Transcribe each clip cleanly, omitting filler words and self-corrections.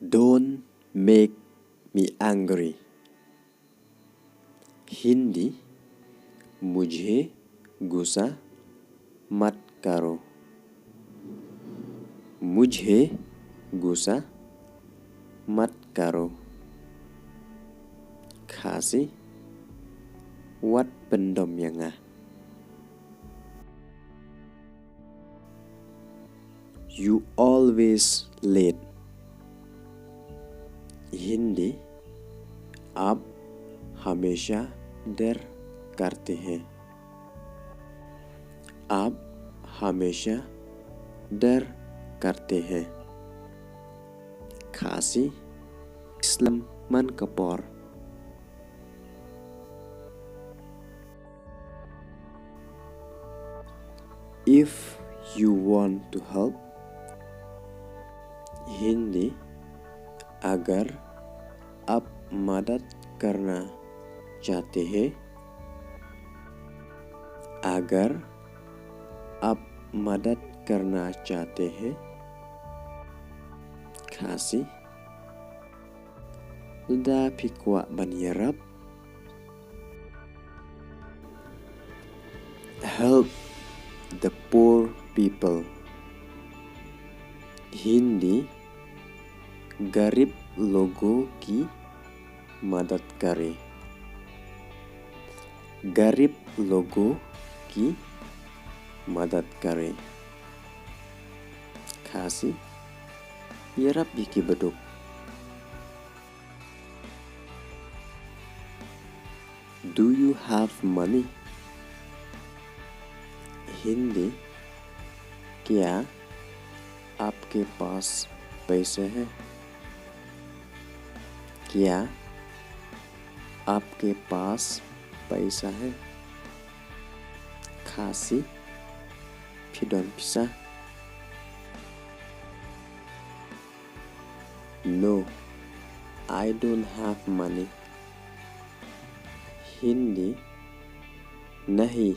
Don't make me angry. Hindi, मुझे गुस्सा मत करो। मुझे गुस्सा मत करो। Khasi, what pendom yang ah? You always late. Hindi, आप हमेशा देर करते हैं। आप हमेशा देर करते हैं। Khasi, Islam man kepor. If you want to help. Hindi, अगर आप मदद करना चाहते हैं। अगर आप मदद करना चाहते हैं। Khasi, sudah pikwa banyarap. Help the poor people. Hindi, गरीब लोगों की मदद करें। गरीब लोगों की मदद करें। Khasi, yarap biki beduk. Do you have money? Hindi, क्या आपके पास पैसे हैं? क्या आपके पास पैसा है? Khasi, pidon bisa? No, I don't have money. Hindi, नहीं,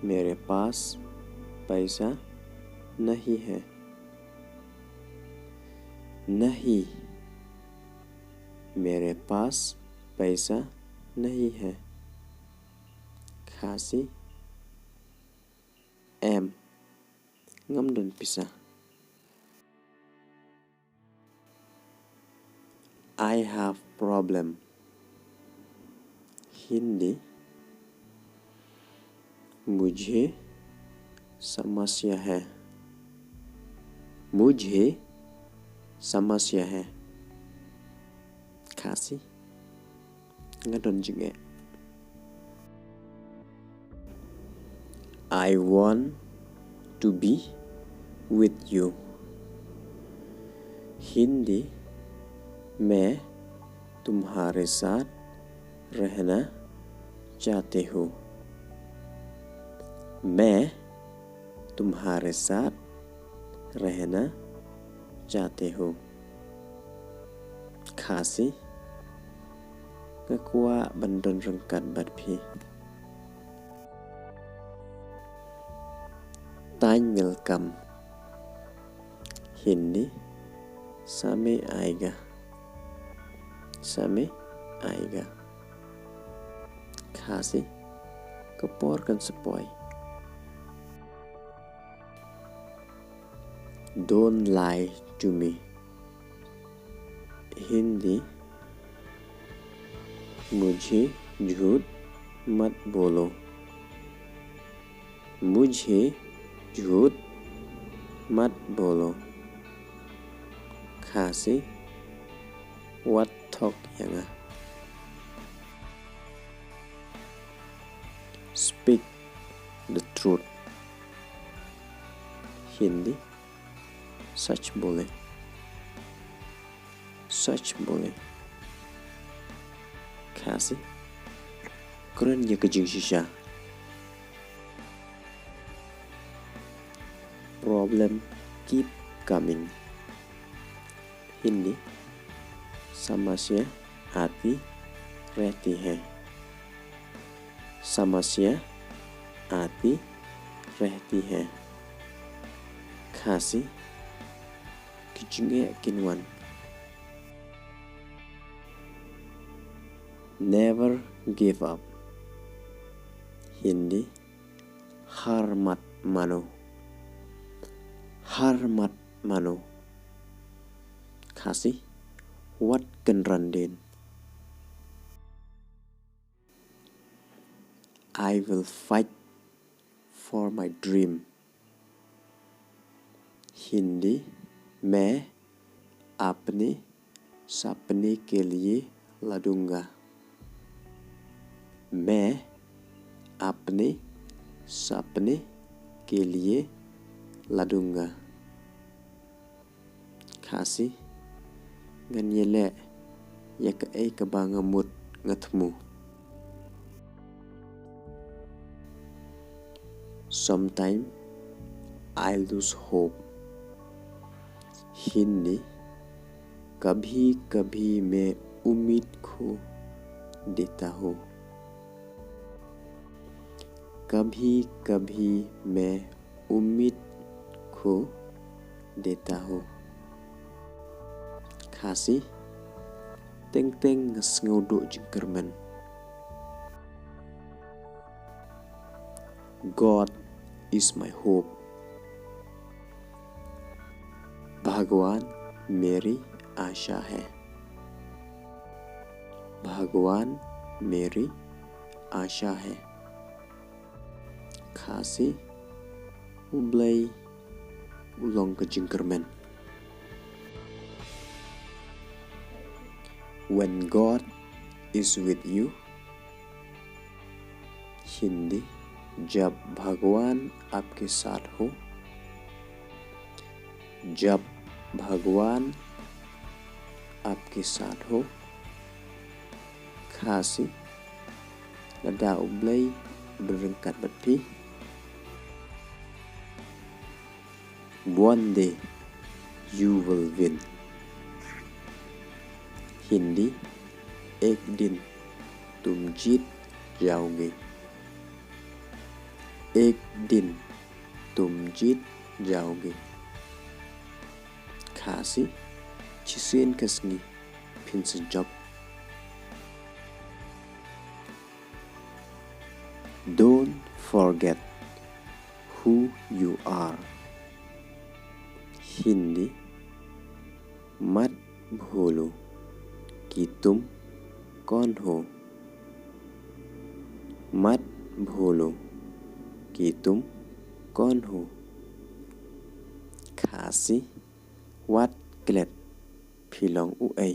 मेरे पास पैसा नहीं है। नहीं, मेरे पास पैसा नहीं है। Khasi, em ngam don pisah. I have problem. Hindi, मुझे समस्या है। मुझे समस्या है। Khasi, ngadon juga. I want to be with you. Hindi, मैं तुम्हारे साथ रहना चाहती हूँ। मैं तुम्हारे साथ रहना चाहती हूँ। Khasi, ngakua bandon rengkat badpi. Time will come. Hindi, समय आएगा। समय आएगा। Khasi, keporkan sepoi. Don't lie to me. Hindi, मुझे झूठ मत बोलो। मुझे झूठ मत बोलो। Khasi, what talk yang ah? Speak the truth. Hindi, सच बोले। सच बोले। Khasi, keren ya kejing sisa. Problem keep coming. Hindi, समस्या आती रहती है। समस्या आती रहती है। Khasi, kijinge kinwan. Never give up. Hindi harmat mano. Harmat mano. Khasi wat kenranden. I will fight for my dream. Hindi मैं अपने सपने के लिए लड़ूंगा. मैं अपने सपने के लिए लड़ूंगा. Khasi ngan yele yak ai kabangamut ngatmu. Sometimes I lose hope. Hindi कभी कभी मैं उम्मीद खो देता हूँ. कभी कभी मैं उम्मीद खो देता हूँ. Khasi teng-teng ngesnguduk jengkermen. God is my hope. भगवान मेरी आशा है. भगवान मेरी आशा है. Khasi ublay ulong ke jengkermen. When God is with you. Hindi जब भगवान आपके साथ हो. जब भगवान आपके साथ हो. Khasi lada ublay berengkat bepi. One day you will win. Hindi एक दिन तुम जीत जाओगे. एक दिन तुम जीत जाओगे. Khasi chisien kesngi pin sejok. Don't forget who you are. Hindi मत भूलो कि तुम कौन हो. मत भूलो कि तुम कौन हो. Khasi wat klet philong uai.